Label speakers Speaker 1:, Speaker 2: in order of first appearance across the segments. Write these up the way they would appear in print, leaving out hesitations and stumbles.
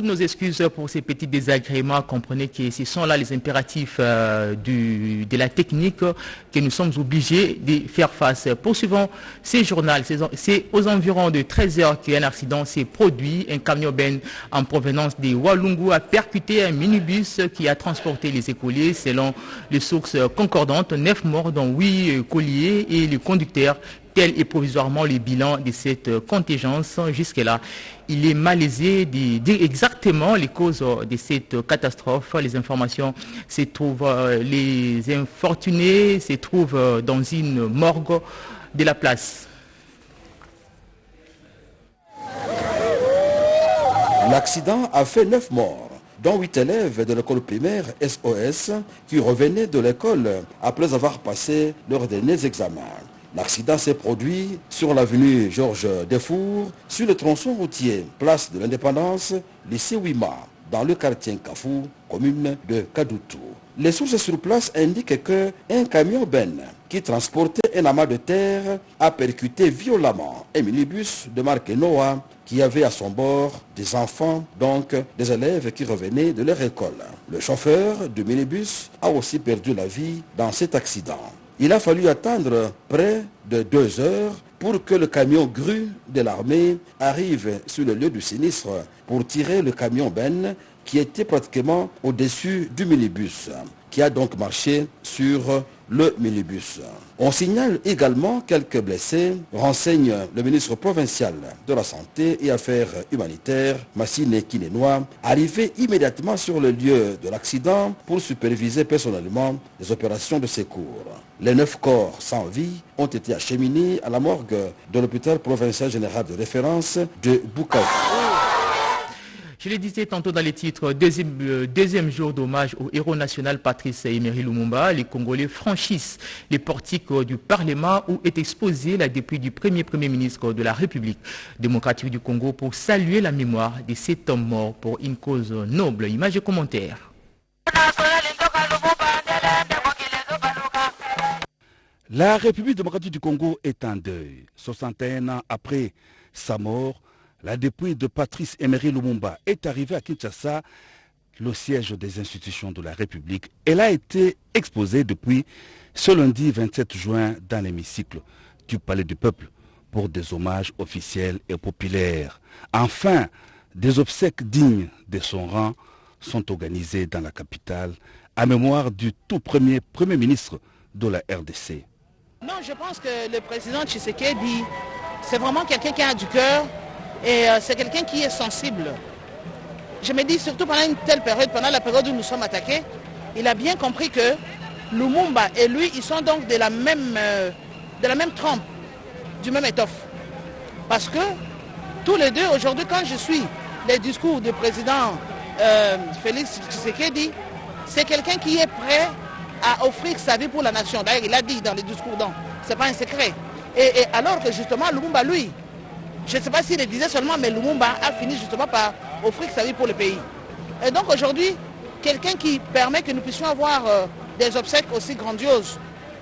Speaker 1: Nos excuses pour ces petits désagréments. Comprenez que ce sont là les impératifs de la technique que nous sommes obligés de faire face. Poursuivons ces journaux. C'est aux environs de 13h qu'un accident s'est produit. Un camion ben en provenance de Walungu a percuté un minibus qui a transporté les écoliers. Selon les sources concordantes, 9 morts dont 8 écoliers et le conducteur. Tel est provisoirement le bilan de cette contingence. Jusque-là, il est malaisé de dire exactement les causes de cette catastrophe. Les informations se trouvent, les infortunés se trouvent dans une morgue de la place.
Speaker 2: L'accident a fait 9 morts, dont 8 élèves de l'école primaire SOS qui revenaient de l'école après avoir passé leurs derniers examens. L'accident s'est produit sur l'avenue Georges Defour, sur le tronçon routier, place de l'Indépendance, lycée Wima, dans le quartier Kafou, commune de Kadoutou. Les sources sur place indiquent qu'un camion ben qui transportait un amas de terre a percuté violemment un minibus de marque Noah qui avait à son bord des enfants, donc des élèves qui revenaient de leur école. Le chauffeur du minibus a aussi perdu la vie dans cet accident. Il a fallu attendre près de 2 heures pour que le camion grue de l'armée arrive sur le lieu du sinistre pour tirer le camion ben qui était pratiquement au-dessus du minibus, qui a donc marché sur le minibus. On signale également quelques blessés, renseigne le ministre provincial de la Santé et Affaires humanitaires, Massine Kinenoa, arrivé immédiatement sur le lieu de l'accident pour superviser personnellement les opérations de secours. Les 9 corps sans vie ont été acheminés à la morgue de l'hôpital provincial général de référence de Bukavu.
Speaker 1: Je le disais tantôt dans les titres, deuxième jour d'hommage au héros national Patrice Emery Lumumba. Les Congolais franchissent les portiques du Parlement où est exposé la dépouille du premier ministre de la République démocratique du Congo pour saluer la mémoire de cet homme mort pour une cause noble. Images et commentaires.
Speaker 3: La République démocratique du Congo est en deuil. 61 ans après sa mort, la dépouille de Patrice Emery Lumumba est arrivée à Kinshasa, le siège des institutions de la République. Elle a été exposée depuis ce lundi 27 juin dans l'hémicycle du Palais du Peuple pour des hommages officiels et populaires. Enfin, des obsèques dignes de son rang sont organisées dans la capitale à mémoire du tout premier ministre de la RDC.
Speaker 4: Non, je pense que le président Tshisekedi, c'est vraiment quelqu'un qui a du cœur. Et c'est quelqu'un qui est sensible. Je me dis, surtout pendant une telle période, pendant la période où nous sommes attaqués, il a bien compris que Lumumba et lui, ils sont donc de la même trempe, du même étoffe. Parce que tous les deux, aujourd'hui, quand je suis les discours du président Félix Tshisekedi, c'est quelqu'un qui est prêt à offrir sa vie pour la nation. D'ailleurs, il a dit dans les discours, donc, ce n'est pas un secret. Et alors que justement, Lumumba, lui, je ne sais pas s'il le disait seulement, mais Lumumba a fini justement par offrir sa vie pour le pays. Et donc aujourd'hui, quelqu'un qui permet que nous puissions avoir des obsèques aussi grandioses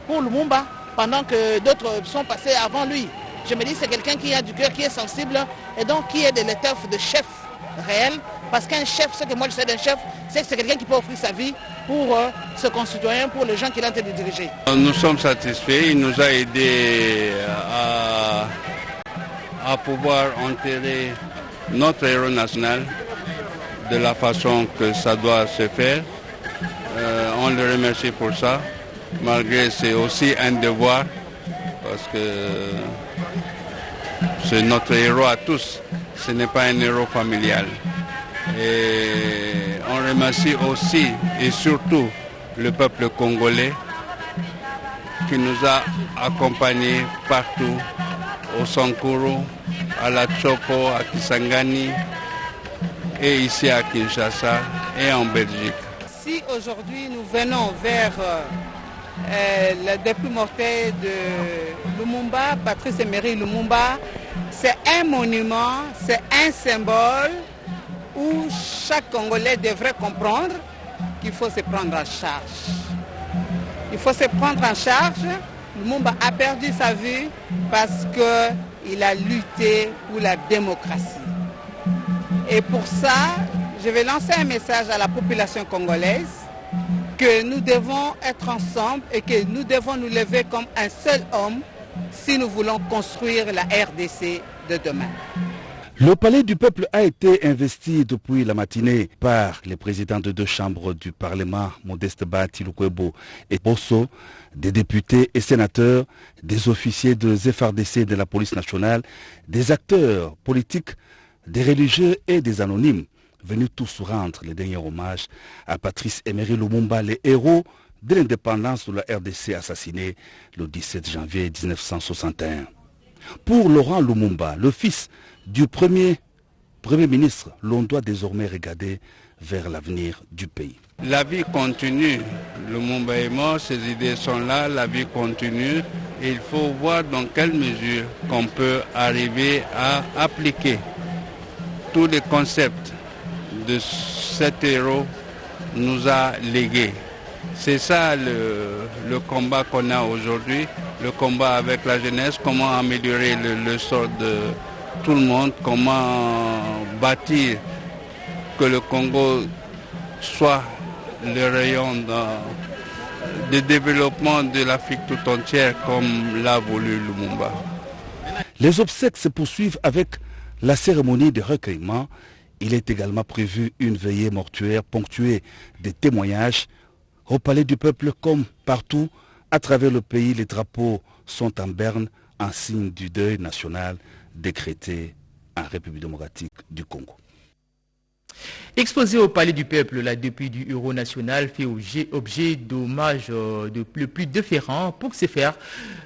Speaker 4: pour Lumumba, pendant que d'autres sont passés avant lui. Je me dis c'est quelqu'un qui a du cœur, qui est sensible, et donc qui est de l'étoffe de chef réel. Parce qu'un chef, ce que moi je sais d'un chef, c'est que c'est quelqu'un qui peut offrir sa vie pour ses concitoyens, pour les gens qu'il est en train de diriger.
Speaker 5: Nous sommes satisfaits, il nous a aidés à pouvoir enterrer notre héros national de la façon que ça doit se faire. On le remercie pour ça, malgré c'est aussi un devoir, parce que c'est notre héros à tous, ce n'est pas un héros familial. Et on remercie aussi et surtout le peuple congolais qui nous a accompagnés partout, au Sankuru, à la Chopo, à Kisangani et ici à Kinshasa et en Belgique.
Speaker 6: Si aujourd'hui nous venons vers le dépôt mortel de Lumumba, Patrice Emery Lumumba, c'est un monument, c'est un symbole où chaque Congolais devrait comprendre qu'il faut se prendre en charge. Il faut se prendre en charge. Lumumba a perdu sa vie parce qu'il a lutté pour la démocratie. Et pour ça, je vais lancer un message à la population congolaise que nous devons être ensemble et que nous devons nous lever comme un seul homme si nous voulons construire la RDC de demain.
Speaker 3: Le palais du peuple a été investi depuis la matinée par les présidents de 2 chambres du Parlement, Modeste Bahati Lukwebo et Bosso, des députés et sénateurs, des officiers de FARDC de la police nationale, des acteurs politiques, des religieux et des anonymes, venus tous rendre les derniers hommages à Patrice Emery Lumumba, les héros de l'indépendance de la RDC assassiné le 17 janvier 1961. Pour Laurent Lumumba, le fils du premier ministre, l'on doit désormais regarder vers l'avenir du pays.
Speaker 5: La vie continue. Lumumba est mort, ses idées sont là, la vie continue. Il faut voir dans quelle mesure qu'on peut arriver à appliquer tous les concepts de cet héros nous a légués. C'est ça le combat qu'on a aujourd'hui, le combat avec la jeunesse, comment améliorer le sort de tout le monde, comment bâtir que le Congo soit le rayon de développement de l'Afrique tout entière comme l'a voulu Lumumba.
Speaker 3: Les obsèques se poursuivent avec la cérémonie de recueillement. Il est également prévu une veillée mortuaire ponctuée de témoignages. Au Palais du Peuple, comme partout à travers le pays, les drapeaux sont en berne en signe du deuil national décrété en République démocratique du Congo.
Speaker 1: Exposé au Palais du Peuple, la dépouille du héros national fait objet d'hommages le plus différents. Pour ce faire,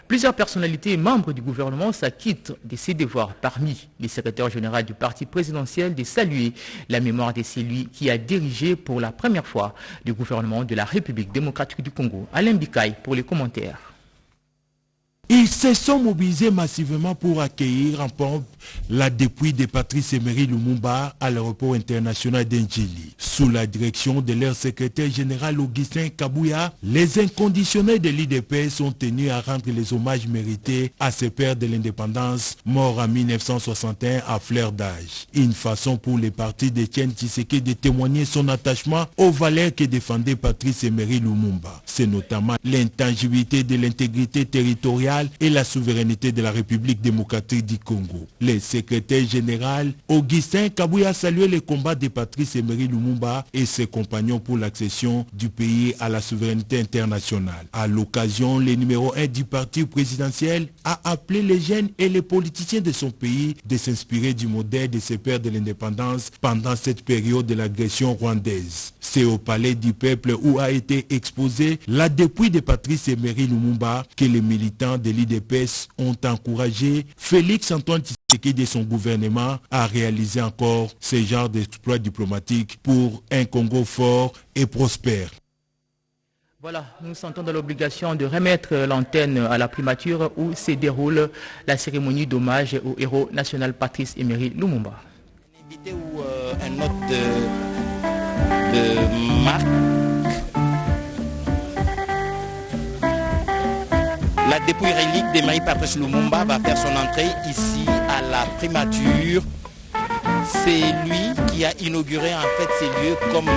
Speaker 1: plusieurs personnalités membres du gouvernement s'acquittent de ses devoirs. Parmi les secrétaires généraux du parti présidentiel, de saluer la mémoire de celui qui a dirigé pour la première fois le gouvernement de la République démocratique du Congo. Alain Bikaï pour les commentaires.
Speaker 7: Ils se sont mobilisés massivement pour accueillir en pompe la dépouille de Patrice Emery Lumumba à l'aéroport international d'Ndjili. Sous la direction de leur secrétaire général Augustin Kabouya, les inconditionnels de l'IDPS sont tenus à rendre les hommages mérités à ce père de l'indépendance mort en 1961 à fleur d'âge. Une façon pour les partis d'Etienne Tshisekedi de témoigner son attachement aux valeurs que défendait Patrice Emery Lumumba. C'est notamment l'intangibilité de l'intégrité territoriale et la souveraineté de la République démocratique du Congo. Le secrétaire général Augustin Kabouya a salué les combats de Patrice Emery Lumumba et ses compagnons pour l'accession du pays à la souveraineté internationale. À l'occasion, le numéro 1 du parti présidentiel a appelé les jeunes et les politiciens de son pays de s'inspirer du modèle de ses pères de l'indépendance pendant cette période de l'agression rwandaise. C'est au Palais du Peuple où a été exposée la dépouille de Patrice Emery Lumumba que les militants de l'IDPS ont encouragé Félix-Antoine Tshisekedi et son gouvernement à réaliser encore ce genre d'exploits diplomatiques pour un Congo fort et prospère.
Speaker 1: Voilà, nous nous sentons dans l'obligation de remettre l'antenne à la primature où se déroule la cérémonie d'hommage au héros national Patrice Emery Lumumba.
Speaker 8: Ou un note de marque. La dépouille relique d'Emery Patrice Lumumba va faire son entrée ici à la primature. C'est lui qui a inauguré en fait ces lieux comme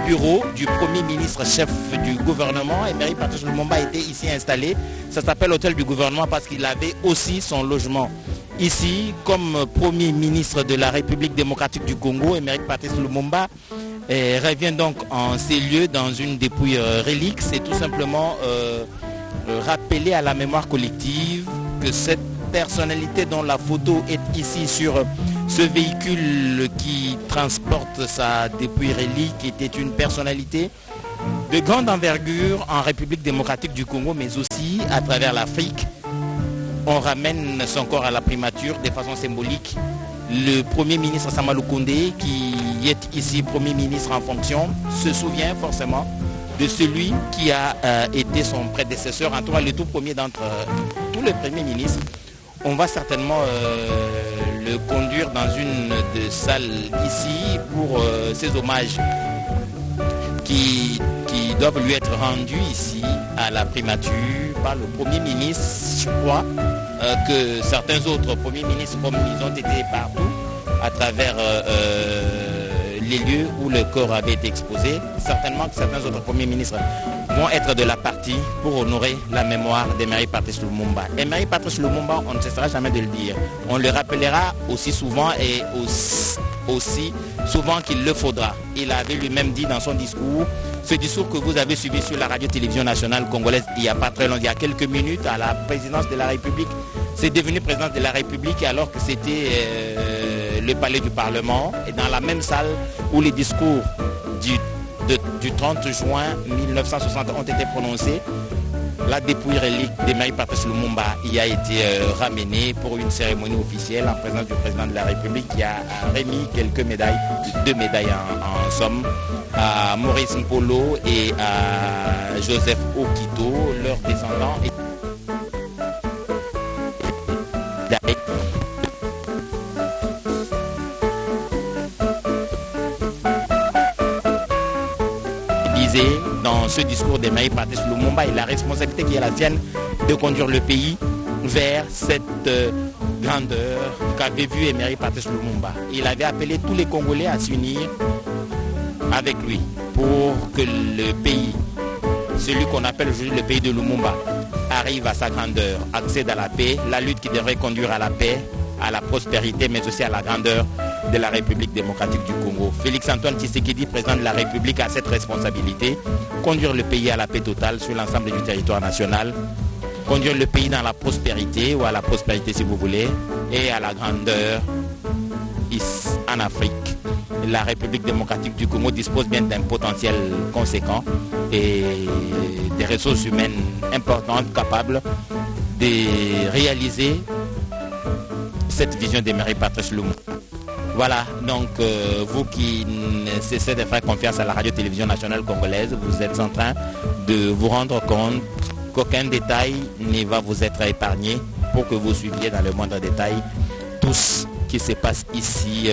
Speaker 8: bureau du premier ministre chef du gouvernement. Emery Patrice Lumumba était ici installé. Ça s'appelle l'hôtel du gouvernement parce qu'il avait aussi son logement ici comme premier ministre de la République démocratique du Congo. Emery Patrice Lumumba revient donc en ces lieux dans une dépouille relique. C'est tout simplement rappeler à la mémoire collective que cette personnalité dont la photo est ici sur ce véhicule qui transporte sa dépouille relique était une personnalité de grande envergure en République démocratique du Congo, mais aussi à travers l'Afrique. On ramène son corps à la primature de façon symbolique. Le Premier ministre Samalou Koundé, qui est ici Premier ministre en fonction, se souvient forcément de celui qui a été son prédécesseur, en tout cas le tout premier d'entre tous les premiers ministres. On va certainement le conduire dans une des salles ici pour ces hommages qui doivent lui être rendus ici à la primature par le Premier ministre. Je crois que certains autres premiers ministres, comme ils ont été partout à travers les lieux où le corps avait été exposé. Certainement que certains autres premiers ministres vont être de la partie pour honorer la mémoire d'Emery Patrice Lumumba. Emery Patrice Lumumba, on ne cessera jamais de le dire. On le rappellera aussi souvent et aussi souvent qu'il le faudra. Il avait lui-même dit dans son discours, ce discours que vous avez suivi sur la radio-télévision nationale congolaise il n'y a pas très longtemps, il y a quelques minutes à la présidence de la République. C'est devenu président de la République alors que c'était le palais du Parlement et dans la même salle où les discours du 30 juin 1960 ont été prononcés. La dépouille relique d'Emery Patrice Lumumba y a été ramenée pour une cérémonie officielle en présence du président de la République qui a remis quelques médailles, 2 médailles en somme, à Maurice Mpolo et à Joseph Okito, leurs descendants. Dans ce discours d'Emery Patrice Lumumba et la responsabilité qui est la sienne de conduire le pays vers cette grandeur qu'avait vu Emery Patrice Lumumba. Il avait appelé tous les Congolais à s'unir avec lui pour que le pays, celui qu'on appelle aujourd'hui le pays de Lumumba, arrive à sa grandeur, accède à la paix, la lutte qui devrait conduire à la paix, à la prospérité, mais aussi à la grandeur de la République démocratique du Congo. Félix-Antoine Tshisekedi, président de la République, a cette responsabilité, conduire le pays à la paix totale sur l'ensemble du territoire national, conduire le pays dans la prospérité, ou à la prospérité si vous voulez, et à la grandeur en Afrique. La République démocratique du Congo dispose bien d'un potentiel conséquent et des ressources humaines importantes capables de réaliser cette vision d'Emery Patrice Lumumba. Voilà, donc vous qui ne cessez de faire confiance à la radio-télévision nationale congolaise, vous êtes en train de vous rendre compte qu'aucun détail ne va vous être épargné pour que vous suiviez dans le moindre détail tout ce qui se passe ici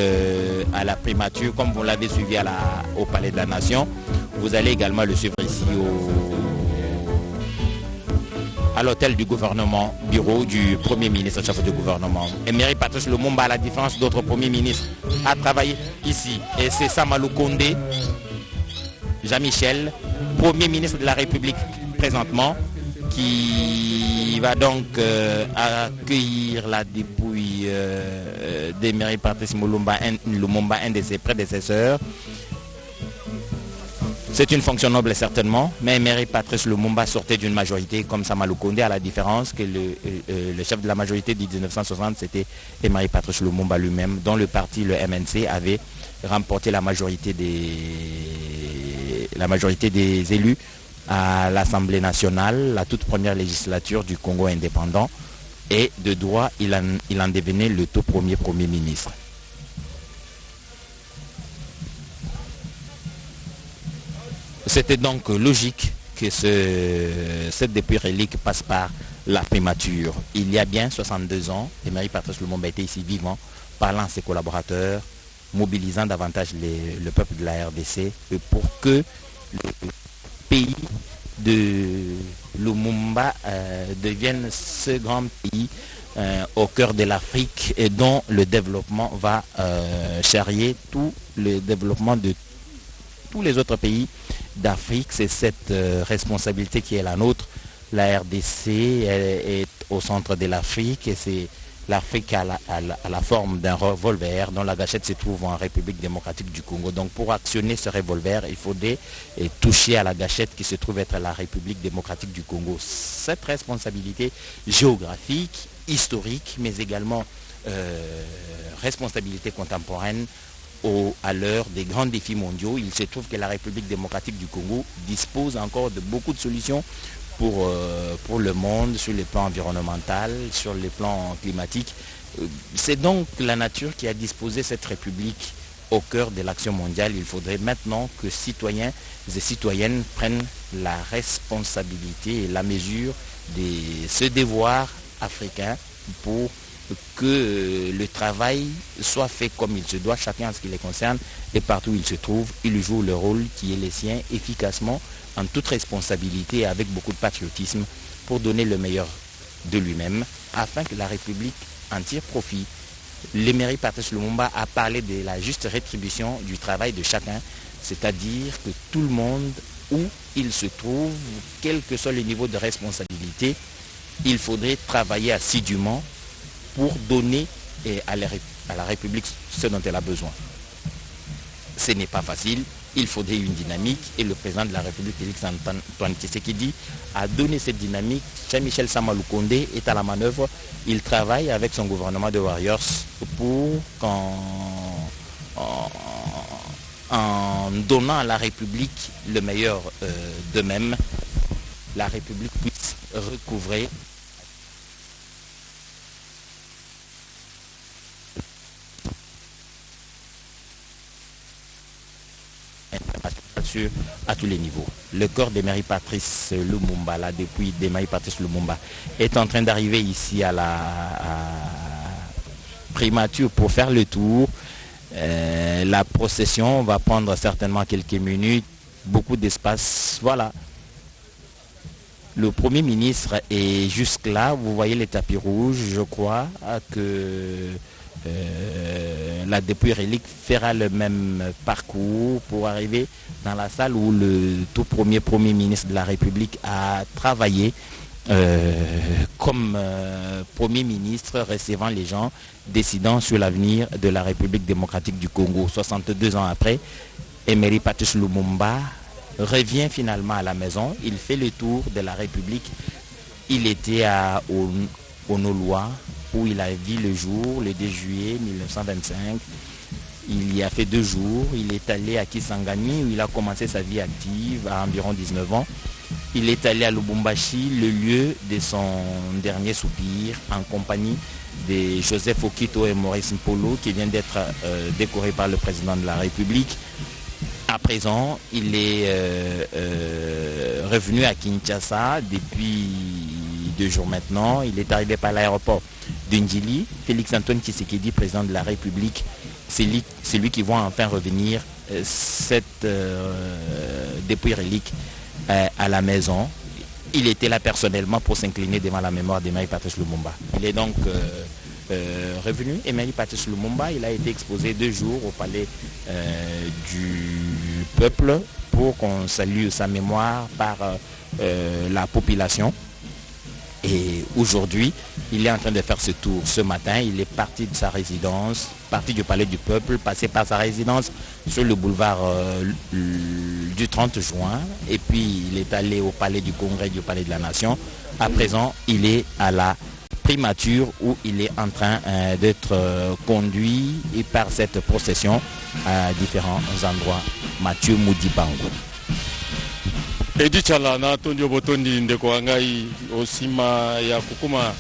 Speaker 8: à la primature, comme vous l'avez suivi au Palais de la Nation. Vous allez également le suivre ici à l'hôtel du gouvernement, bureau du Premier ministre, chef du gouvernement. Emery Patrice Lumumba, à la différence d'autres premiers ministres, a travaillé ici. Et c'est Samalou Kondé, Jean-Michel, Premier ministre de la République présentement, qui va donc accueillir la dépouille d'Emery Patrice Lumumba, un de ses prédécesseurs. C'est une fonction noble certainement, mais Emery Patrice Lumumba sortait d'une majorité comme Samalou Kondé, à la différence que le chef de la majorité de 1960, c'était Emery Patrice Lumumba lui-même, dont le parti, le MNC, avait remporté la majorité des élus à l'Assemblée nationale, la toute première législature du Congo indépendant, et de droit, il en devenait le tout premier ministre. C'était donc logique que cette dépouille relique passe par la primature. Il y a bien 62 ans, Emery Patrice Lumumba était ici vivant, parlant à ses collaborateurs, mobilisant davantage le peuple de la RDC pour que le pays de Lumumba devienne ce grand pays au cœur de l'Afrique et dont le développement va charrier tout le développement de tous les autres pays d'Afrique. C'est cette responsabilité qui est la nôtre. La RDC est au centre de l'Afrique et c'est l'Afrique à la forme d'un revolver dont la gâchette se trouve en République démocratique du Congo. Donc pour actionner ce revolver, il faudrait toucher à la gâchette qui se trouve être la République démocratique du Congo. Cette responsabilité géographique, historique, mais également responsabilité contemporaine à l'heure des grands défis mondiaux, il se trouve que la République démocratique du Congo dispose encore de beaucoup de solutions pour le monde, sur le plan environnemental, sur le plan climatique. C'est donc la nature qui a disposé cette République au cœur de l'action mondiale. Il faudrait maintenant que citoyens et citoyennes prennent la responsabilité et la mesure de ce devoir africain pour que le travail soit fait comme il se doit, chacun en ce qui les concerne, et partout où il se trouve, il joue le rôle qui est le sien efficacement, en toute responsabilité et avec beaucoup de patriotisme pour donner le meilleur de lui-même, afin que la République en tire profit. L'Emery Patrice Lumumba a parlé de la juste rétribution du travail de chacun, c'est-à-dire que tout le monde, où il se trouve, quel que soit le niveau de responsabilité, il faudrait travailler assidûment pour donner à la République ce dont elle a besoin. Ce n'est pas facile, il faudrait une dynamique et le président de la République, Félix Antoine Tshisekedi, a donné cette dynamique. Jean-Michel Sama Lukonde est à la manœuvre, il travaille avec son gouvernement de Warriors pour en donnant à la République le meilleur d'eux-mêmes, la République puisse recouvrer à tous les niveaux. Le corps d'Emery Patrice Lumumba, là, depuis d'Emery Patrice Lumumba, est en train d'arriver ici à la primature pour faire le tour. La procession va prendre certainement quelques minutes, beaucoup d'espace. Voilà. Le Premier ministre est jusque là. Vous voyez les tapis rouges. Je crois que la dépouille relique fera le même parcours pour arriver dans la salle où le tout premier ministre de la République a travaillé comme Premier ministre, recevant les gens, décidant sur l'avenir de la République démocratique du Congo. 62 ans après, Emery Patrice Lumumba revient finalement à la maison. Il fait le tour de la République. Il était à Onoloa, où il a vu le jour, le 2 juillet 1925. Il y a fait 2 jours. Il est allé à Kisangani, où il a commencé sa vie active à environ 19 ans. Il est allé à Lubumbashi, le lieu de son dernier soupir, en compagnie de Joseph Okito et Maurice Mpolo, qui vient d'être décoré par le président de la République. À présent, il est revenu à Kinshasa depuis 2 jours maintenant. Il est arrivé par l'aéroport de Ndjili. Félix Antoine Tshisekedi, président de la République, c'est lui qui voit enfin revenir cette dépouille relique à la maison. Il était là personnellement pour s'incliner devant la mémoire d'Emery Patrice Lumumba. Il est donc revenu. Emery Patrice Lumumba, il a été exposé 2 jours au palais du peuple pour qu'on salue sa mémoire par la population. Et aujourd'hui, il est en train de faire ce tour. Ce matin, il est parti de sa résidence, parti du palais du peuple, passé par sa résidence sur le boulevard du 30 juin. Et puis, il est allé au palais du Congrès, du palais de la Nation. À présent, il est à la primature où il est en train d'être conduit par cette procession à différents endroits. Mathieu Moudibango.
Speaker 9: Edi Chala na tondio botondi ndeko wangai osima ya kukuma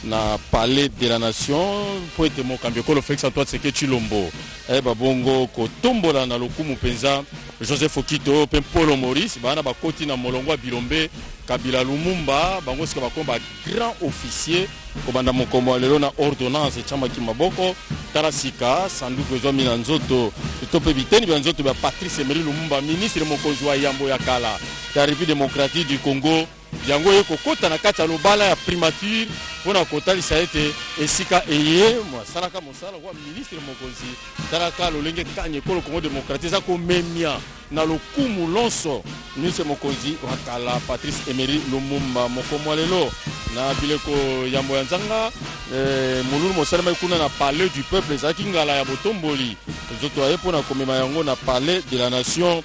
Speaker 9: na palais de la nation po ete mokambi kolo Félix Antoine Tshisekedi Tshilombo babongo kotombola na lokumu penza Joseph Okito pe Polo Maurice bana bakoti na molongo Bilombe Kabila Lumumba bango sika bakomba grand officier ko banda mokombo lelo na ordonnance chama ki maboko tarasika sanduku ezomi na nzoto tope biteni bya nzoto ba Patrice Emery Lumumba ministre mokonzi wa yambo ya kala ya République démocratique du Congo yango yeko kota na kati ya lobala ya primature pona kotalisa ete esika eye salaka mosala wa ministre mokonzi talaka lolenge kanye kolo Congo démocratique za ko memia na lokumu lonso ministre mokonzi wa kala Patrice Emery Lumumba mokomo lelo na bileko yambo ya nzanga mululu mosalema kuna na palais du peuple ezaki ngala ya botomboli zoto aye pona komema yango na palais de la nation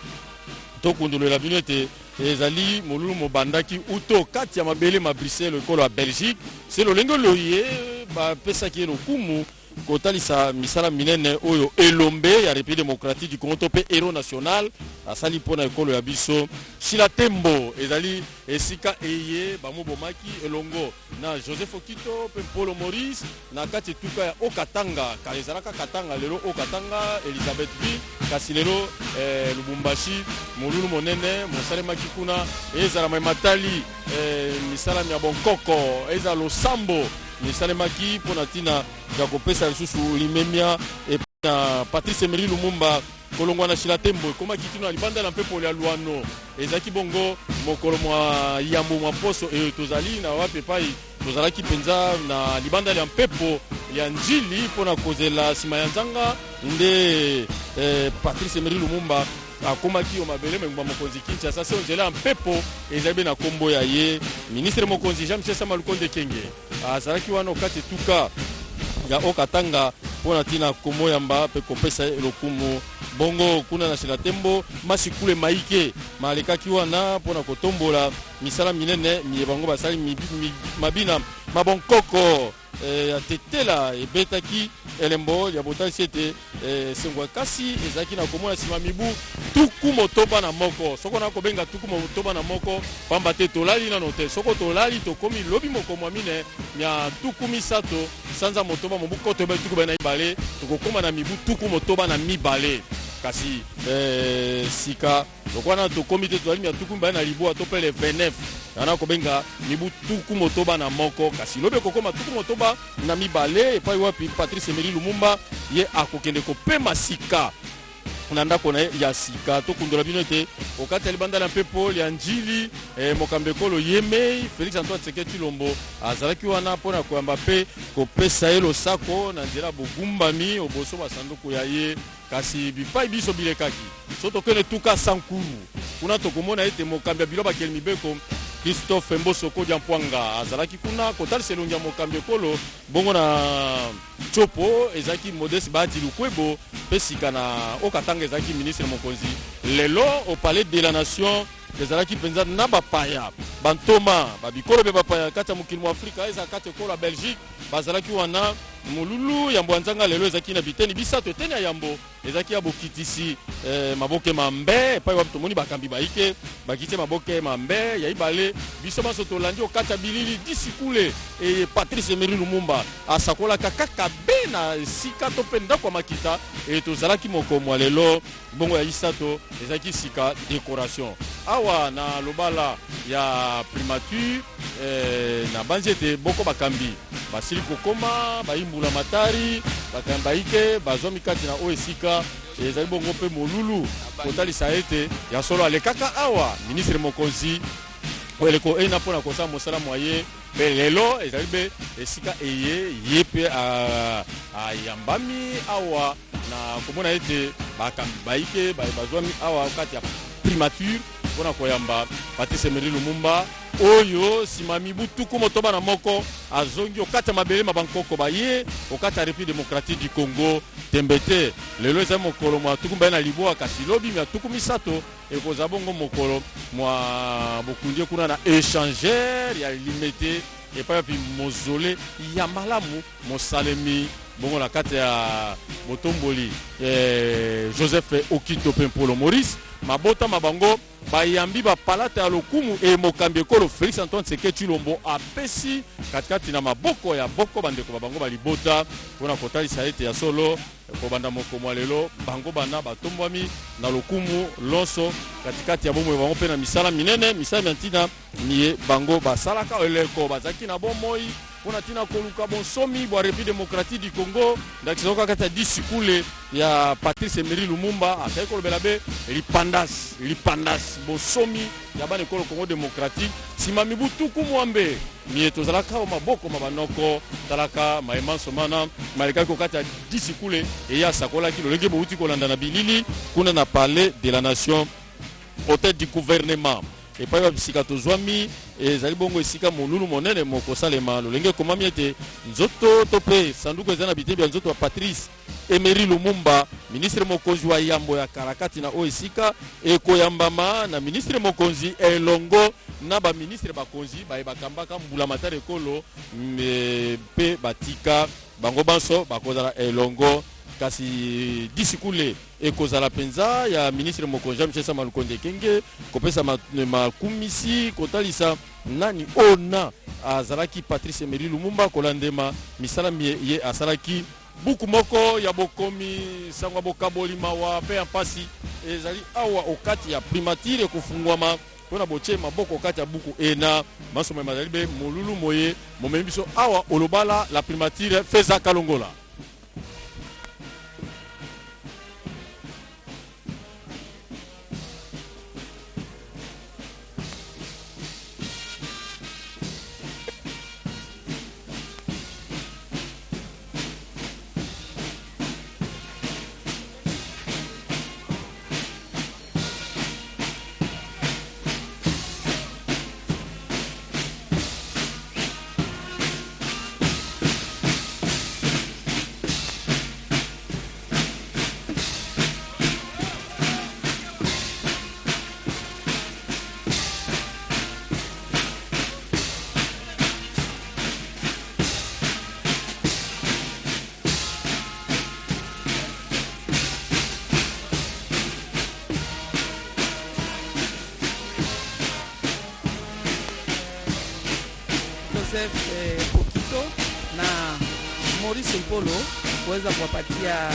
Speaker 9: tokundulela binete ezali molulu mobandaki uto kati ya mabele ma Bruxelles ekolo ya Belgique c'est lolengo loye ba pesa ki lokumu kotalisa misala minene oyo elombe ya République démocratique du Congo pe héros national asali pona ekolo ya biso sila tembo ezali esika eye bamobomaki elongo na Joseph Okito pe Polo Maurice na kati tuka ya Okatanga kalizalaka Katanga lelo Okatanga Elizabeth B kasi lelo Lubumbashi molulu monene mosalemaki kuna ezala matali misala ya bonkoko ezala losambo misalemaki pona tina ya kopesa lisusu limemia na Patrice Emery Lumumba kolongwa na shila tembo koma kitino libanda na mpepo ya luano ezaki bongo mokolo mwa yambo mwa poso tozali na wape pai tozalaki penza na libanda ya mpepo ya njili mpona kozela nsima ya nzanga nde Patrice Emery Lumumba akomaki yo mabele mengumba mokonzi Kinshasa se onzela ya mpepo ezali be na kombo ya ye ministre mokonzi Jean-Michel Sama Lukonde Kenge azalaki wana okati etuka ya okatanga mpona ntina komoyamba mpe kopesa lokumu bongo kuna na Shelatembo masikule maike malekaki wana mpona kotombola misala minene miye bango basali mabina mabonkoko ya tetela ebetaki elembo ya botalisi ete sengwa kasi ezalaki na komona nsima mibu tuku motoba na moko soko na kobenga tuku motoba na moko pamba te tolali nano te soko tolali tokomi lobi moko mwa mine ya tuku misato sanza motoba mobu koto be tuku bana ibale tokokoma na mibu tuku motoba na mibale kasi sika lokwana tokomi te tolali ya tuku mbana libo atopele 29 ana kobenga mibu tuku motoba na moko kasi lobe kokoma tuku motoba na mibale epai wapi Patrice Emery Lumumba ye akokende kopema sika na ndako na ya sika tokundola bino ete okati libanda na mpepo ya njili mokambekolo yeme Félix Antoine Tshisekedi Tshilombo azalaki wana mpona koyamba mpe kopesa ye losako na nzela bogumbami oboso basanduku ya ye kasi bipai biso bilekaki so tokende tuka sankuru kuna tokomona ete mokambi ya bilo bakeli mibeko Christophe Mbosoko Diampwanga azalaki kuna kotalisa elongi ya mokambi ekolo bongo na chopo ezalaki Modeste Bahati Lukwebo mpe sika na okatanga ezalaki ministre mokonzi lelo au palais de la nation ezalaki mpenza na bapaya bantoma babikolo be bapaya kati ya mokili mu Afrika eza kati ekolo ya Belgique bazalaki wana mululu ya mbwanzanga lelo ezalaki na biteni bisato eteni ya yambo ezalaki ya bokitisi maboke mambe epai wapi tomoni bakambi baike bakiti maboke mambe ya ibale biso baso tolandi okati ya bilili disikule Patrice Emery Lumumba asakolaka kaka be na sika to mpe ndako ya makita tozalaki mokomwa lelo bongo ya isato ezalaki sika décoration awa na lobala ya primature na banzi ete boko bakambi basili kokoma bayimbula matari bakambi baike bazwami kati na o esika ezali bongo mpe molulu kotalisa ete ya solo alekaka awa ministre mokonzi eleko ena mpona kosala mosala mwaye mpe lelo ezali be esika eye ye mpe ayambami awa na komona ete bakambi baike bazwami awa kati ya primature mpona koyamba Patrice Emery Lumumba oyo nsima mibu tuku motoba na moko azongi okati ya mabele mabankoko baye okati ya République démocratique du Congo tembe te lelo ezali mokolo mwa tuku mbaye na liboa kasi lobi mia tuku misato ekozala bongo mokolo mwa bokundi kuna na échangeur ya limete epai yapi mozole ya malamu mosalemi bongo na kati ya botomboli Joseph Okito Pempolo Maurice mabota mabango bayambi bapalata ya lokumu mokambi ekolo Félix Antoine Tshisekedi Tshilombo apesi katikati na maboko ya boko bandeko babango balibota mpona kotalisa ete ya solo kobanda mokomwa lelo bango bana batombwami na lokumu lonso katikati ya bomoi bango mpe na misala minene misala ya ntina niye bango basalaka eleko bazalaki na bomoi mpona ntina koluka bonsomi bwa République démocratique du Congo ndakisoka kati ya disikule ya Patrice Emery Lumumba azali kolobela be lipandas bonsomi ya bana ekolo Congo démocratique nsima mibu tuku mwambe mie tozalaka o maboko mabanoko talaka maemanso mana malekaki kokati ya disikule eya asakolaki lolenge bouti kolanda na bilili kuna na palais de la nation hôtel du gouvernement epai babisika tozwami ezali bongo esika molulu monene mokosalema lolenge ekomami ete nzoto to mpe sanduku eza na bitebi ya nzoto ya Patrice Emery Lumumba ministre mokonzi wa yambo ya karakati na o esika ekoyambama na ministre mokonzi elongo na baministre bakonzi bakambaka mbula matari ekolo mpe batika bango banso bakozala elongo kasi disikule ekozala penza ya ministre mokonzi Jean-Michel Sama Lukonde Kenge kopesa makumisi kotalisa nani ona azalaki Patrice Emery Lumumba kolandema misala ye asalaki buku moko ya bokomi sangwa bokaboli mawa pe ampasi ezali awa okati ya primature ekofungwama mpona botie maboko okati ya buku ena masomo mazali be molulu moye momemi biso awa olobala la primature Feza Kalongola.
Speaker 6: Joseph Okito na Maurice Mpolo kuweza kuwapatia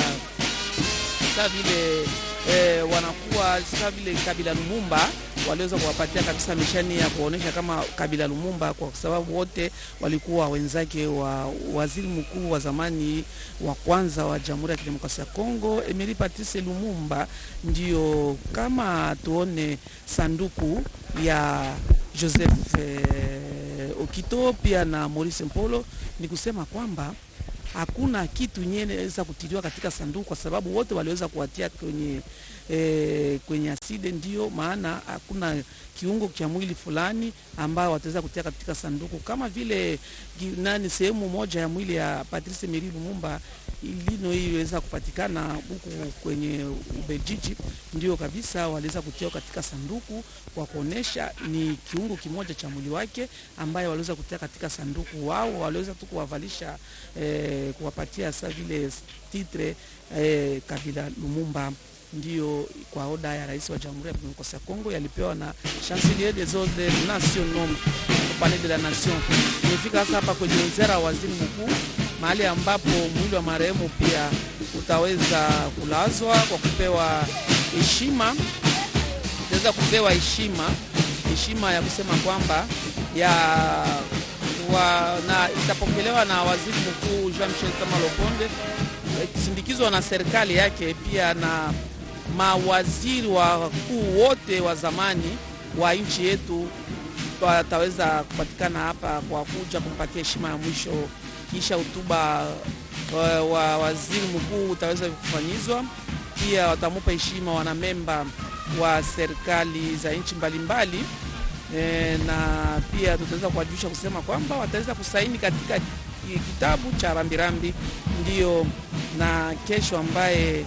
Speaker 6: sasa vile wanakuwa sasa vile Kabila Lumumba waliweza kuwapatia kabisa misheni ya kuonesha kama Kabila Lumumba, kwa sababu wote walikuwa wenzake wa waziri mkuu wa zamani wa kwanza wa Jamhuri ya Kidemokrasia ya Kongo Emery Patrice Lumumba. Ndio kama tuone sanduku ya Joseph Okito pia na Maurice Mpolo, ni kusema kwamba hakuna kitu nyeweza kutiliwa katika sanduku, kwa sababu wote waliweza kuwatia kwenye aside. Ndio maana hakuna kiungo cha mwili fulani ambao wataweza kutia katika sanduku, kama vile sehemu moja ya mwili ya Patrice Emery Lumumba ilino iliweza kupatikana huku kwenye Ubelgiji. Ndio kabisa waliweza kutia katika sanduku kwa kuonesha ni kiungo kimoja cha mwili wake ambaye waliweza kutia katika sanduku. Wao waliweza tu kuwavalisha kuwapatia sasa vile titre Kabila Lumumba. Ndio kwa oda ya rais wa Jamhuri ya Kidemokrasia ya Kongo yalipewa na Chancelier des Ordres Nationaux au Palais de la Nation. Nimefika sasa hapa kwenye wizara wa waziri mkuu, mahali ambapo mwili wa marehemu pia utaweza kulazwa kwa kupewa heshima. Utaweza kupewa heshima ya kusema kwamba na itapokelewa na waziri mkuu Jean-Michel Sama-Lukonde, sindikizwa na serikali yake pia na mawaziri wakuu wote wa zamani wa nchi yetu wataweza kupatikana hapa kwa kuja kumpatia heshima ya mwisho. Kisha hotuba wa waziri mkuu utaweza kufanyizwa. Pia watamupa heshima wanamemba wa serikali za nchi mbalimbali, na pia tutaweza kuwajulisha kusema kwamba wataweza kusaini katika kitabu cha rambirambi. Ndio na kesho ambaye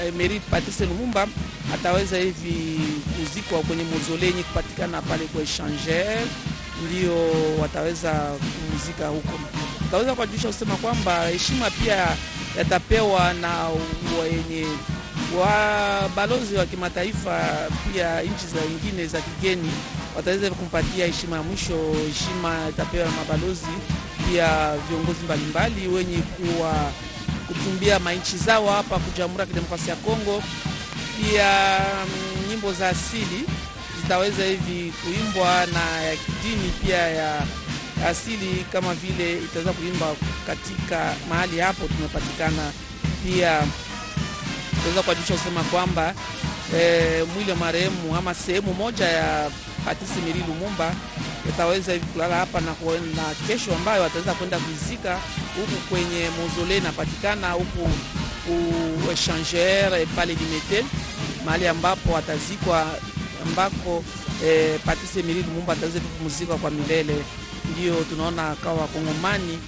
Speaker 6: Emery Patrice Lumumba ataweza hivi kuzikwa kwenye mausolei kupatikana pale kwa Échangeur. Ndio wataweza kumzika huko. Tutaweza kuwajulisha kusema kwamba heshima pia yatapewa na wenye wa balozi wa kimataifa, pia nchi za nyingine za kigeni wataweza kumpatia heshima ya mwisho. Heshima itapewa na mabalozi pia viongozi mbalimbali wenye kutumbia mainchi zao hapa kwa Jamhuri ya Kidemokrasia ya Kongo. Pia nyimbo za asili zitaweza hivi kuimbwa na ya kidini pia ya asili, kama vile itaweza kuimba katika mahali hapo tumepatikana. Pia tunaweza kujulisha kusema kwamba mwili wa marehemu ama sehemu moja ya Patrice Emery Lumumba itaweza kulala hapa na kesho ambayo wataweza kwenda kuzika huku kwenye mausolei napatikana huku Échangeur pale Limete, mahali ambapo watazikwa, ambako Patrice Emery Lumumba ataweza kupumzika kwa milele. Ndio tunaona kwa Wakongomani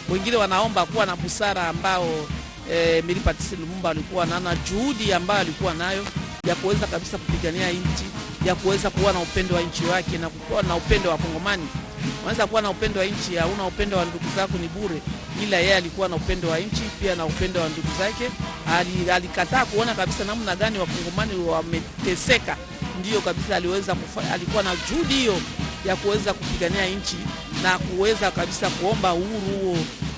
Speaker 6: wengine wanaomba kuwa na busara ambao Emery Patrice Lumumba alikuwa na juhudi ambayo alikuwa nayo ya kuweza kabisa kupigania nchi, ya kuweza kuwa na upendo wa nchi wake na kuwa na upendo wa Kongomani. Unaweza kuwa na upendo wa nchi, hauna upendo wa ndugu zako ni bure. Ila yeye alikuwa na upendo wa nchi pia na upendo wa ndugu zake. Alikataa kuona kabisa namna gani Wakongomani wameteseka. Ndio kabisa alikuwa na juhudi hiyo ya kuweza kupigania nchi na kuweza kabisa kuomba uhuru huo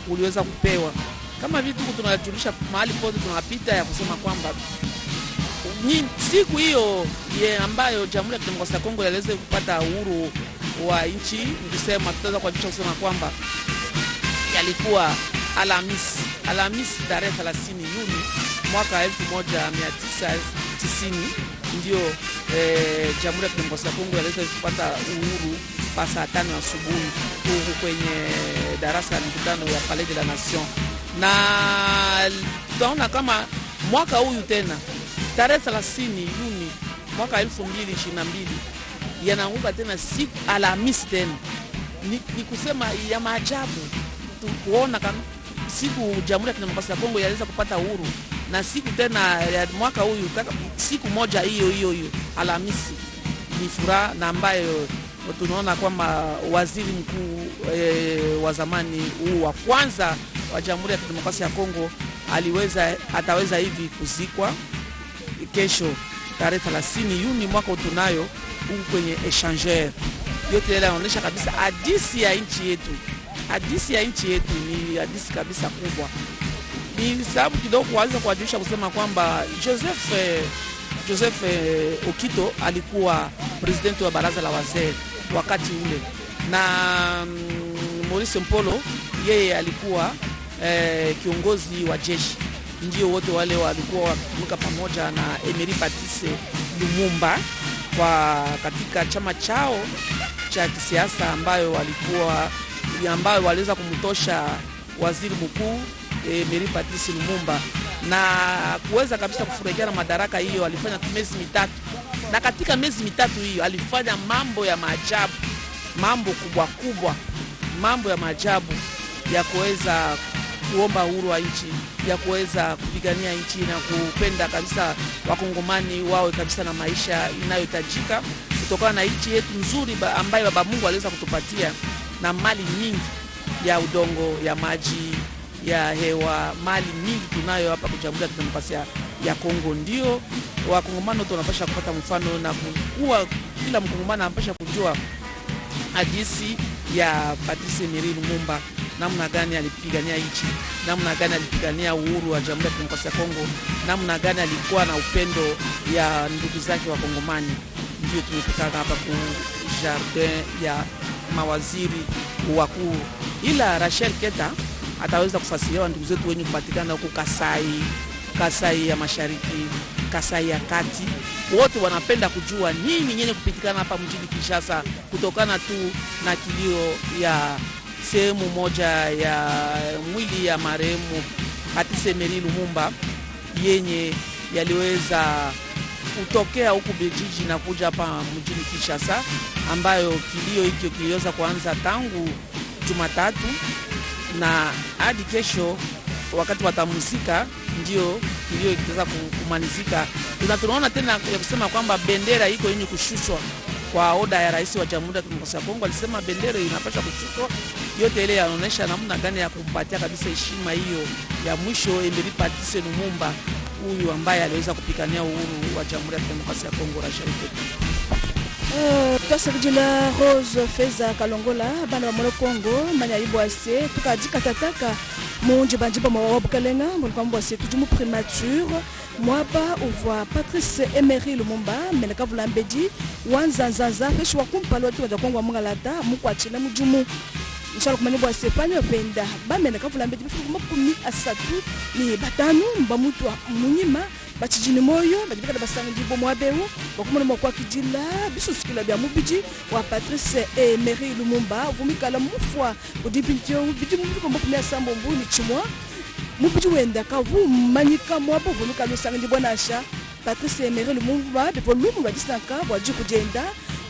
Speaker 6: uliweza kupewa. Kama vitu tunajulisha mahali pote tunapita ya kusema kwamba siku hiyo ambayo Jamhuri ya Kidemokrasia ya Kongo iliweza kupata uhuru wa nchi, nilisema tutaweza kujulisha kusema kwamba yalikuwa Alhamisi tarehe 30 Juni mwaka 1990 ndio Jamhuri ya Kidemokrasia ya Kongo iliweza kupata uhuru pa saa 5 asubuhi huko kwenye darasa la mkutano ya Palais de la Nation. Na tutaona kama mwaka huyu tena tarehe 30 Juni mwaka 2022 yanaanguka tena siku Alhamisi tena. Ni kusema ya maajabu kuona kama siku Jamhuri ya Kidemokrasia ya Kongo yaliweza kupata uhuru na siku tena ya mwaka huyu siku moja hiyo Alhamisi. Ni furaha na ambayo tunaona kwamba waziri mkuu wa zamani wa kwanza wa Jamhuri ya Kidemokrasia ya Kongo ataweza hivi kuzikwa kesho tarehe 30 Juni mwaka utunayo huko kwenye Échangeur. yote inaonyesha kabisa hadisi ya nchi yetu. Hadisi ya nchi yetu ni hadisi kabisa kubwa. Ni sababu kidogo kuanza kuwajulisha kusema kwamba Joseph Okito alikuwa presidenti wa baraza la wazee wakati ule, na Maurice Mpolo yeye alikuwa kiongozi wa jeshi. Ndio wote wale walikuwa wakitumika pamoja na Emery Patrice Lumumba kwa katika chama chao cha kisiasa ambayo waliweza kumtosha waziri mkuu Emery Patrice Lumumba na kuweza kabisa kufurahia madaraka hiyo. Alifanya miezi mitatu, na katika miezi mitatu hiyo alifanya mambo ya maajabu, mambo kubwa, mambo ya maajabu ya kuweza kuomba uhuru wa nchi, ya kuweza kupigania nchi na kupenda kabisa wakongomani wawe kabisa na maisha inayohitajika kutokana na nchi yetu nzuri ambayo Baba Mungu aliweza kutupatia, na mali nyingi ya udongo, ya maji, ya hewa, mali nyingi tunayo hapa kwa Jamhuri ya Kidemokrasia ya Kongo. Ndio wakongomani tunapaswa kupata mfano na kuwa kila mkongomani anapaswa kujua hadithi ya Patrice Emery Lumumba, namna gani alipigania nchi, namna gani alipigania uhuru wa Jamhuri ya Kidemokrasia ya Kongo, namna gani alikuwa na upendo ya ndugu zake wa Kongomani. Ndio tumepatana hapa ku jardin ya mawaziri wakuu, ila Rachel Keta ataweza kufasiria ndugu zetu wenye kupatikana huko Kasai ya Mashariki, Kasai ya Kati. Wote wanapenda kujua nini yenye kupitikana hapa mjini Kinshasa kutokana tu na kilio ya sehemu moja ya mwili ya marehemu Patrice Emery Lumumba yenye yaliweza kutokea huku Beijing na kuja hapa mjini Kinshasa, ambayo kilio hicho kiliweza kuanza tangu Jumatatu na hadi kesho wakati watamuzika ndio kilio kitaweza kumalizika. Tunaona tena ya kusema kwamba bendera iko yenye kushushwa kwa oda ya rais wa Jamhuri ya Kidemokrasia ya Kongo. Alisema bendera inapaswa kushushwa. Yote ile yanaonyesha namna gani ya kumpatia kabisa heshima hiyo ya mwisho Emery Patrice Lumumba, huyu ambaye aliweza kupigania uhuru wa Jamhuri ya Kidemokrasia ya Kongo.
Speaker 10: Kasakijila Rose Feza Kalongola bana wa Kongo manya ibwase tukadika tataka munje banjiba mwa Bukalenga mwa se tujumu primature mwaba uvoa Patrice Emery Lumumba meneka vulambedi wanzanzaza feshu wakumpalo tu wa Kongo mungalata mukwachile mujumu Nshala kumani bwa sepanya penda ba meneka vulambedi bifu makumi asatu ni batanu mbamutu munyima bachijini moyo bajibika basanga ndibo mwabeu bakumona mwa kwa kijila bisusikila bya mubiji wa Patrice Emery Lumumba vumikala mufwa udipintio biji mubiko mbakumya sambo mbuni chimwa mubiji wenda kavu manyika mwabo vumikala sanga ndibo nasha Patrice Emery Lumumba befo Lumumba distanka bwaji kujenda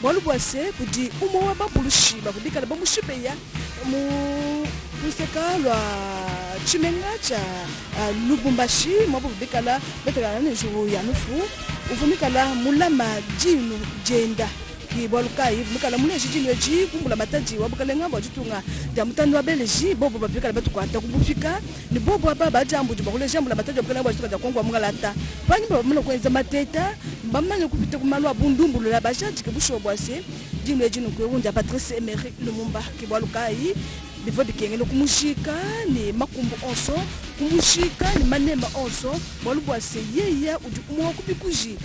Speaker 10: mwalubwase kudi umo wa babulushi bakudikala bamushipeya mu kuseka lwa chimenga cha Lubumbashi mwabo bikala betala n'ejo ya nufu uvumikala mulama jinu jenda kibolukai uvumikala muneshi jinu eji kumbula mataji wabukalenga bwajitunga ya mutando wa beleji bobo babikala batukwata kubufika ni bobo baba jambu jibakule jambu la mataji wabukalenga bwajitunga Kongo mungalata banyi baba muno kwenza mateta mbamanya kupita kumalwa bundumbu la bajaji kibusho bwase jinu eji nukwewunda Patrice Emery Lumumba kibolukai bifo bikengelo kumushika ni makumbu onso kumushika ni manema onso walubwase yeya udikumwa kubikuji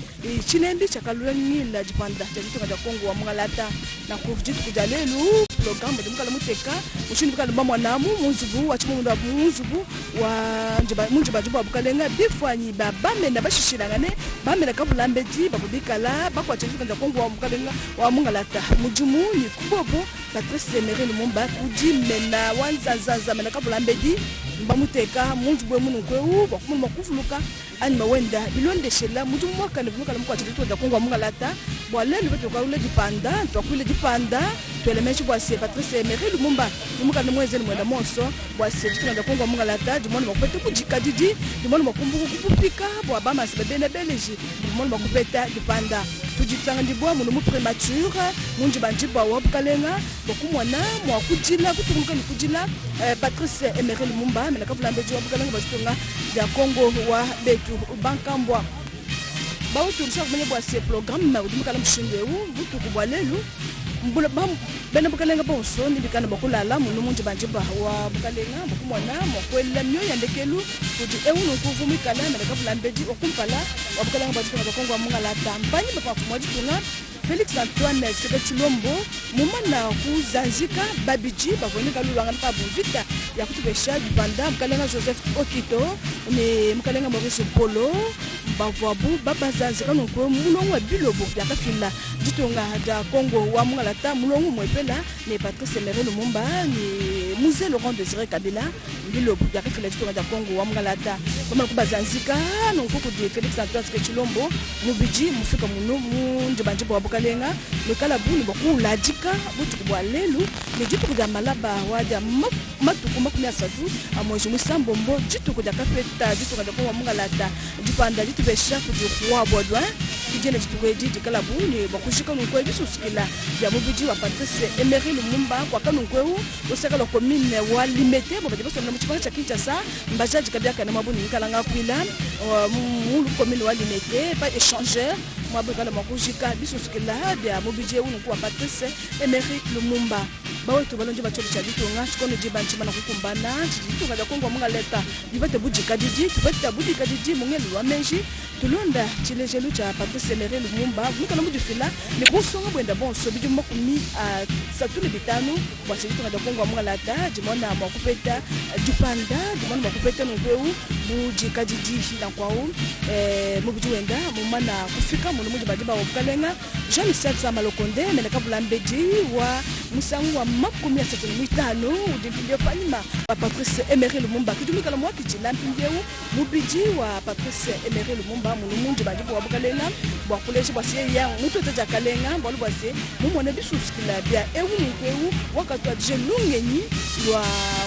Speaker 10: chinembi chakalulangila jipanda chajitunga ja Kongo wa mungalata na kujitu kujalelu program de mukala muteka ushini bikala mama namu munzubu wachimundu munzubu wa munjuba juba bukalenga bifwanyi babamenda bashishirangane bamenda kavulambedi babubikala bakwa chajitunga ja Kongo wa mukalenga wa mungalata mujumu ni kubobo Patrice Emery Lumumba kujimena wanzanzaza mena kavulambedi mbamuteka munzubwe munukweu bakumuna makuvuluka anima wenda bilondeshela mujumu mwaka nevumukala mukwa chajitunga ja Kongo wa mungalata bwalelu betoka ule dipanda twakwile dipanda twelemechi bwase Patrice Emery Lumumba umuka nemwezeni mwenda monso bwase chitunga Kongo mungalata dimoni makupete kujika didi dimoni makumbuku kupupika bwabama sibebene beleji dimoni makupeta dipanda tujitsanga ndibwa muno mu premature munji banjibwa wabukalenga bokumwana mwakujila kutumuka nikujila Patrice Emery Lumumba menaka vulambeji wabukalenga bachitunga ya Kongo wa betu bankambwa bawo tulisha kumenya bwa se programme ma udimukala mshindwe butu kubwalelu bena bukalenga bonso ni bikana bakulala munu munje banjeba wa bukalenga bukumwana mokwela myo yandekelu kudi ewunu kuvumikala meleka bulambedi okumpala wa bukalenga bajitunga bakongo mungala tampani bapakumwa jitunga Félix Antoine Sebechilombo mumana kuzanzika babiji bavonika lulwanga nkabu vita ya kutubesha dibanda mkalenga Joseph Okito ni mkalenga Maurice Polo bavwabu babazanzika nokwe mulongo bilobo yakafila jitunga ja Kongo wa mungalata mulongo mwepela ni Patrice Emery Lumumba ni Musée Laurent Désiré Kabila bilobo yakafila jitunga ja Kongo wa mungalata kama kubazanzika nokwe di Félix Antoine Sebechilombo mubiji mufika muno munjibanjibo wa bukalenga lokala buni bakula jika butuku bwa lelu ni jitu kuja malaba waja matuku makumi asatu amweji musambombo jitu kuja kafeta jitu kuja kwa mungalata jipanda jitu besha kuja bodwa kijene jitu kweji jikala buni bakushika nunkwe bisusikila ya mubiji wa Patrice Emery Lumumba kwa kanunkwe usaka lo commune wa limete bo baje na muchipanga cha Kinshasa mbajaji kabia kana mabuni kalanga kwila mu commune wa limete pas échangeur mwabekala makushika bisusikila ya mubiji unu kwa Patrice Emery Lumumba bawe to balonje bacholi cha ditunga chikono jiba nchima na kukumbana ditunga da Kongo mungaleta dibate bujika diji tubata bujika diji mungelu wa menji tulonda chilejelu cha Patrice Emery Lumumba mukana mudifila ni kusonga bwenda bonso biju makumi satuni bitanu kwa ditunga da Kongo mungaleta jimona makupeta jupanda jimona makupeta ngweu bujika diji na kwao mubiju wenda mumana kufika mu muji badiba wa bukalenga Jean-Michel Samalokonde meleka bulambedi wa musangu wa makumi asatini mwitano udimpimbio panima wa Patrice Emery Lumumba kidumika la mwaki jilampimbio mubiji wa Patrice Emery Lumumba munumunji badiba wa bukalenga wa kuleji bwasi ya mutu teja kalenga bwalu bwasi mumone bisusikila bia ewu nkweu wakatwa jelungenyi wa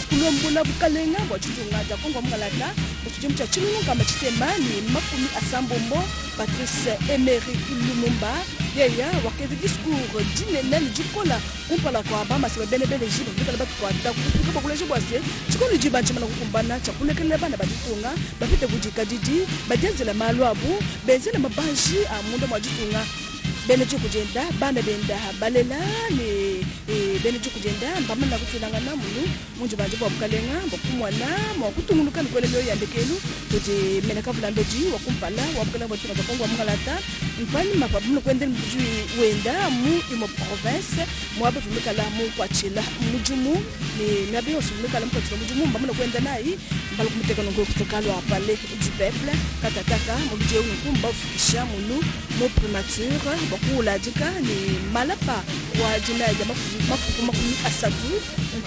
Speaker 10: kulombula bukalenga wa chitunga ja Kongo mungalata butujimcha chilunga machitema ni makumi asambombo Patrice Emery Lumumba yeya wakati discours dinenel jikola kumpala kwa bama sebe bene jibo bikala batu kwa da kufuka bakuleje bwase chikono jiba chima na kukumbana chakulekele bana baditunga bapite bujika didi badenzela malwabu benzela mabanji amunda mwajitunga bene kujenda bana benda balela ni bene kujenda mbamana kutulanga na mulu munje banje bwa bukalenga bokumwana mwakutumuluka nikwele lyo yandekelu kuti meneka bulambeji wakumpala wabukalenga bwa tuna Kongo mungalata mpani mapabuno kwende mbuji wenda mu imo province mwabe tumikala mu kwachila mujumu ni nabi osumikala mu kwachila mujumu mbamana kwenda nayi mbalo kumuteka ngo kutekalo apale du peuple katataka mubije unukumba ufikisha mulu mo primature bakula jika ni malapa wa jina ya mafuku makumi asatu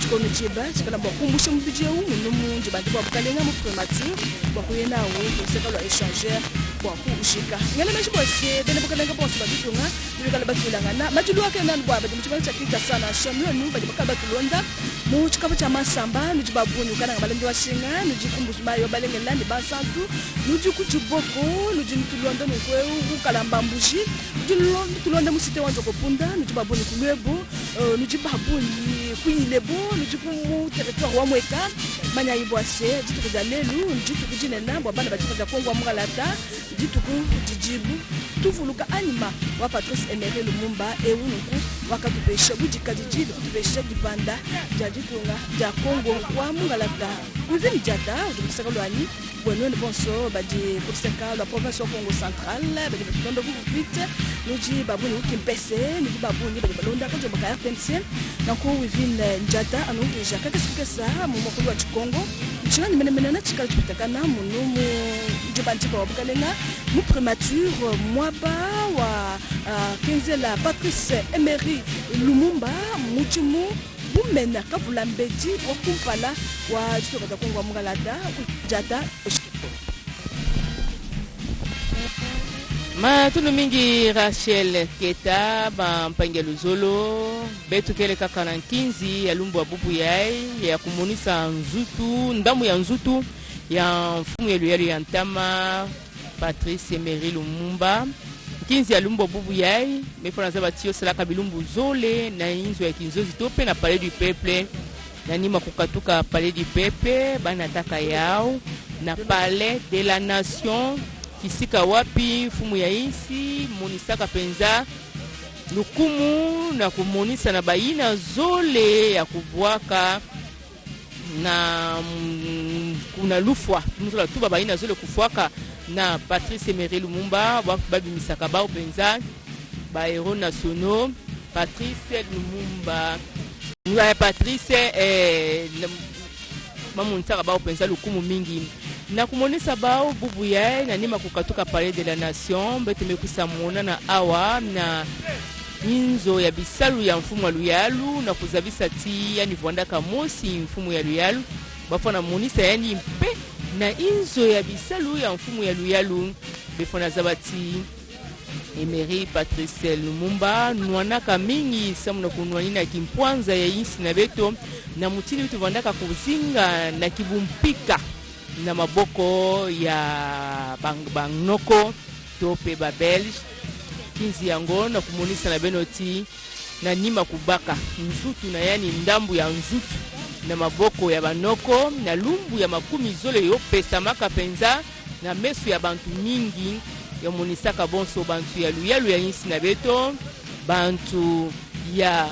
Speaker 10: chikono chiba chikala bakumbusha mubije unu nje bantu babukalenga mu primature bakuyena wo kusekalo échangeur kushika ngale meshi bose bene bukalenga bonso baditunga bikala batulanga na majulu wake nani bwa badi mchibanga chakita sana shamyo nu badi bakaba tulonda mu chikabo cha masamba nujibabuni ukana ngabalenge washinga nujikumbushi mayo balenge landi basantu nujikujiboko nujintulonda nkweu ukalamba mbushi tulonda musite wanzo kopunda nujibabuni kulwebo nujibabuni kuilebo nujikumu territoire wa mweka manya ibwase jitukuza lelu njitukujine nambo bana bajikaza Kongo mungalata jituku jijibu tuvuluka anima wa Patrice Emery Lumumba ewunuku wakatupesha bujika jijibu tupesha dibanda jajitunga ja Kongo wa mungalata wivini jata udumsaka lwani bwenoni bonso badi kutseka la province ya Congo central badi batondo vite nuji babuni ukimpese nuji babuni badi balonda kanjo baka RTNC nako wivini njata anuvija kakesukesa mu mokulu wa Kongo chingani mene na chikala chitakana munumu jibanjiba wa bukalenga mu primature mwaba wa 15 la Patrice Emery Lumumba muchimu bumena kabulambedi wakumpala wa jitoka Kongo mungalata jata
Speaker 11: matulu mingi Rachel Keta bampange luzolo betu kele kaka na 15 ya lumbu wa bubu yai ya kumunisa nzutu ndamu ya nzutu ya mfumu ya luyali ya ntama Patrice Emery Lumumba 15 ya lumbu wa bubu yai mefona za batio salaka bilumbu zole na inzo ya kinzozi tope na palais du peuple na nima kukatuka palais du peuple bana taka yao na palais de la nation kisika wapi fumu ya isi munisaka penza lukumu na kumonisa na baina zole ya kubwaka na kuna lufwa muzula tuba baina zole kufwaka na Patrice Emery Lumumba babimisaka bao penza ba héros nationaux. Patrice Lumumba Patrice mamuntaka bao penza lukumu mingi na kumonisa bao bubu yae na nima kukatuka Palais de la Nation beteme kusamona na awa na inzo ya bisalu ya mfumu wa luyalu na kuzavisa ti yani vuandaka mosi mfumu ya luyalu bafona monisa yani mpe na inzo ya bisalu ya mfumu ya luyalu befona zabati Emery Patrice Lumumba nwanaka mingi samuna kunwani na kimpwanza ya insi na beto na mutini vitu vuandaka kuzinga na kibumpika na maboko ya bangnoko tope ba Belge kinzi yango na kumonisa na benoti na nima kubaka nzutu na yani ndambu ya nzutu na maboko ya banoko na lumbu ya makumi zole yo pesa maka penza na mesu ya bantu mingi ya monisaka bonso bantu ya luyalu ya insi na beto bantu ya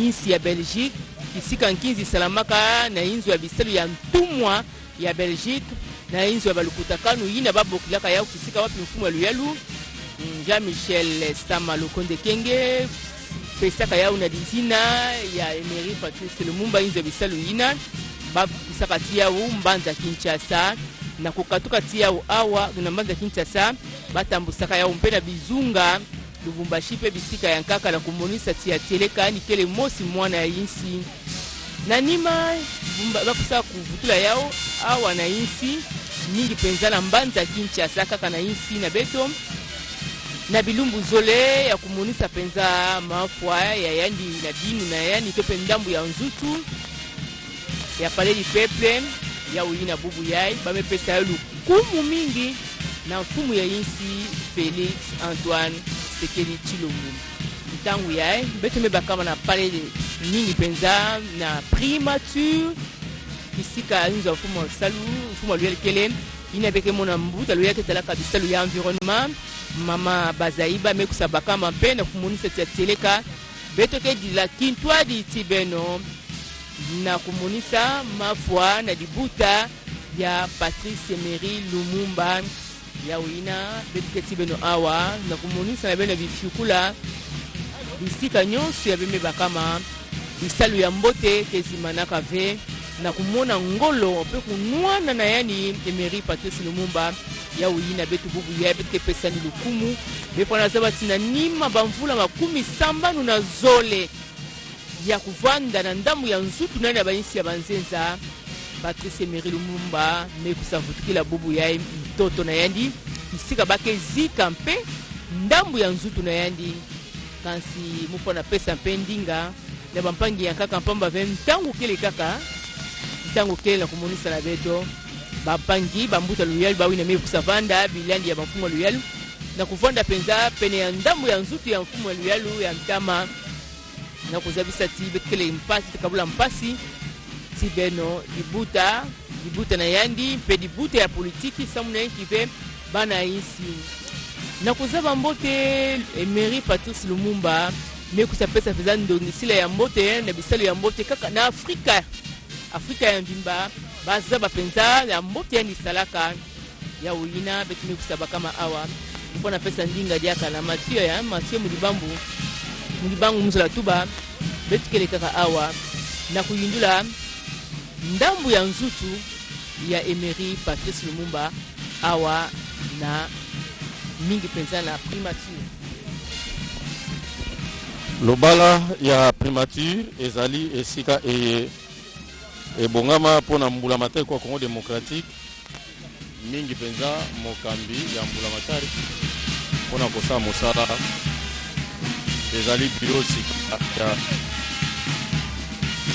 Speaker 11: insi ya Belgique kisika nkinzi salamaka na inzo ya bisalu ya ntumwa ya Belgique na inzo ya balukutakanu yina babokilaka yao kisika wapi mfumu ya luyalu Jean-Michel Sama Lokonde Kenge pesaka yao na dizina ya Emery Patrice Lumumba inzo bisalu yina babisaka tiao mbanza Kinshasa na kukatuka tiao awa na mbanza Kinshasa batambusaka yao mpena bizunga Lubumbashi pe bisika ya nkaka na kumonisa tia teleka ni kele mosi mwana ya insi na nima bakusa kuvutula yao awa na insi mingi penzana mbanza Kinshasa kaka na insi na beto na bilumbu zole ya kumonisa penza mafwa ya yandi na dinu na yani tope ndambu ya nzutu ya Palais du Peuple ya uina bubu yai bamepesa ya lukumu mingi na mfumu ya insi Félix Antoine Sekeli Chilombo ntangu yai beto mebakama na Palais mingi penza na primature kisika nzo mfumu salu mfumu luel kele ina beke mona mbuta luya ketalaka bisalu ya environnement mama bazaiba mekusabaka mpe na kumonisa tia teleka beto ke dila kintwa di tibeno na kumonisa mafwa na dibuta ya Patrice Emery Lumumba ya uina beto ke tibeno awa na kumonisa na beno bifikula bisika nyonso ya beme bakama bisalu ya mbote kezimanaka ve na kumona ngolo pe kunwana na yani Emery Patrice Lumumba ya uina betu bubu ya bete pesa ni lukumu befona zabati na nima bamvula makumi sambanu na zole ya kuvanda na ndamu ya nzutu nani ya bainsi ya banzenza Patrice Emery Lumumba mekusavutukila bubu ya mtoto na yandi isika bake zika mpe ndambu ya nzutu na yandi kansi mufona pesa mpe ndinga na bampangi ya kaka mpamba ve ntangu kele kaka ntangu kele na kumonisa na beto bapangi bambuta luyalu bawina mebu kusavanda bilandi ya mfumo luyalu na kuvanda penza pene ya ndambu ya nzutu ya mfumo luyalu ya mtama na kuzabisa tibe kele mpasi kabula mpasi tibeno dibuta na yandi pe dibuta ya politiki samuna kive bana isi na kuzaba mbote Emery Patrice Lumumba mekusa pesa pesa ndongisila ya mbote na bisalu ya mbote kaka na Afrika ya mbimba bazaba penza ya mbote ya nisalaka ya uina betumi kusaba kama awa mpona pesa ndinga diaka na matio ya matio mulibangu muzula tuba betukele kaka awa na kuyindula ndambu ya nzutu ya Emery Patrice Lumumba awa na mingi penza na primature
Speaker 9: lobala ya primature ezali esika ebongama pona mbula matari kwa Congo démocratique mingi penza mokambi ya mbula matari pona kosa mosala ezali biro sika ya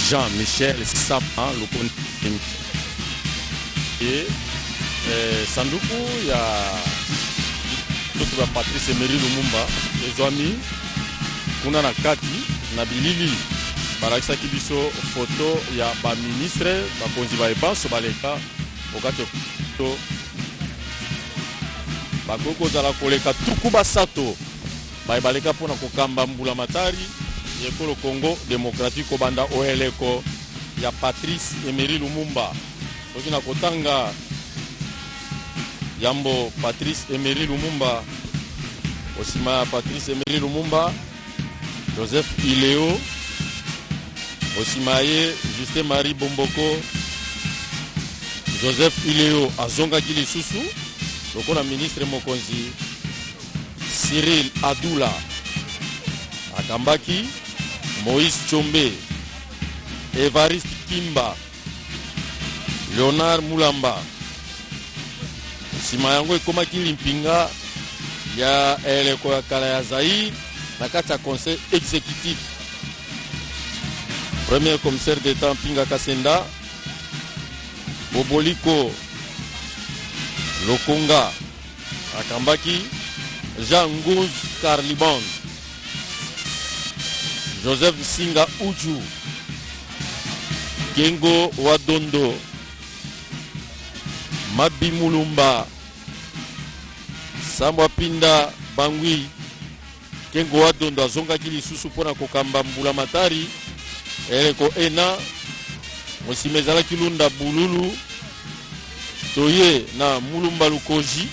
Speaker 9: Jean-Michel Sama Lokonde et sanduku ya Dr. Patrice Emery Lumumba ezwami kuna na kati na bilili balakisaki biso foto ya baministre bakonzi ba ebanso baleka okati to bakoki kozala koleka tuku basato baleka mpona kokamba mbula matari yekolo Congo démocratique kobanda oyeleko ya Patrice Emery Lumumba. Soki na kotanga yambo Patrice Emery Lumumba, osima Patrice Emery Lumumba, Joseph Ileo, osima ye Justin Marie Bomboko, Joseph Ileo azongaki lisusu lokola ministre mokonzi. Cyril Adoula akambaki, Moïse Chombe, Evariste Kimba, Leonard Mulamba. Sima yango ekomaki limpinga ya eleko ya kala ya Zaïre na kati ya conseil exécutif. Premier commissaire d'État Mpinga Kasenda, Boboliko Lokonga akambaki, Jean Ngouz Carlibon, Joseph Singa Uju, Gengo Wadondo, Mabi Mulumba, Sambwa Pinda Bangui, Gengo Wadondo azongaki lisusu mpona kokamba mbula matari eleko ena mosimezala kilunda bululu toye na Mulumba Lukoji,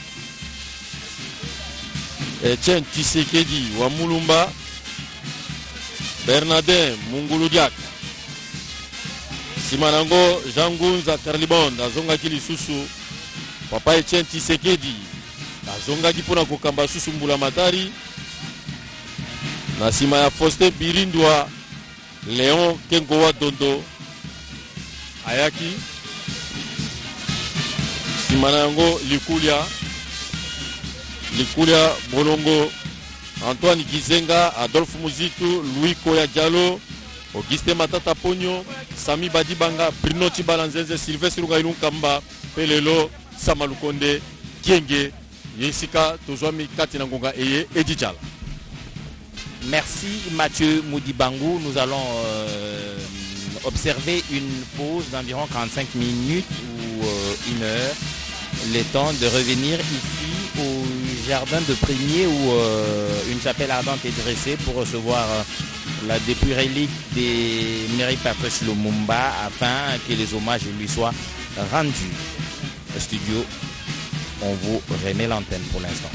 Speaker 9: Etienne Tshisekedi wa Mulumba, Bernardin Munguludiak. Simanango Jean Ngunza Carlibon azongaki lisusu papa Etienne Tshisekedi azongaki mpona kokamba susu mbula matari. Na sima ya Faustin Birindwa, Léon Kengowa Dondo ayaki. Simanango Likulia Bolongo, Antoine Gizenga, Adolphe Muzitu, Louis Koya Diallo, Auguste Matata Ponyo, Sami Badibanga, Bruno Chibalanzenze, Sylvestre Rugailun Kamba, Pelelo, Samalukonde, Kienge, Yesika, Tozwami Katina Ngonga Eye, Edijala.
Speaker 8: Merci Mathieu Moudibangou. Nous allons observer une pause d'environ 45 minutes ou une heure. Le temps de revenir ici au jardin de Primier où une chapelle ardente est dressée pour recevoir la dépouille relique des Emery Patrice Lumumba afin que les hommages lui soient rendus. Au studio, on vous remet l'antenne pour l'instant.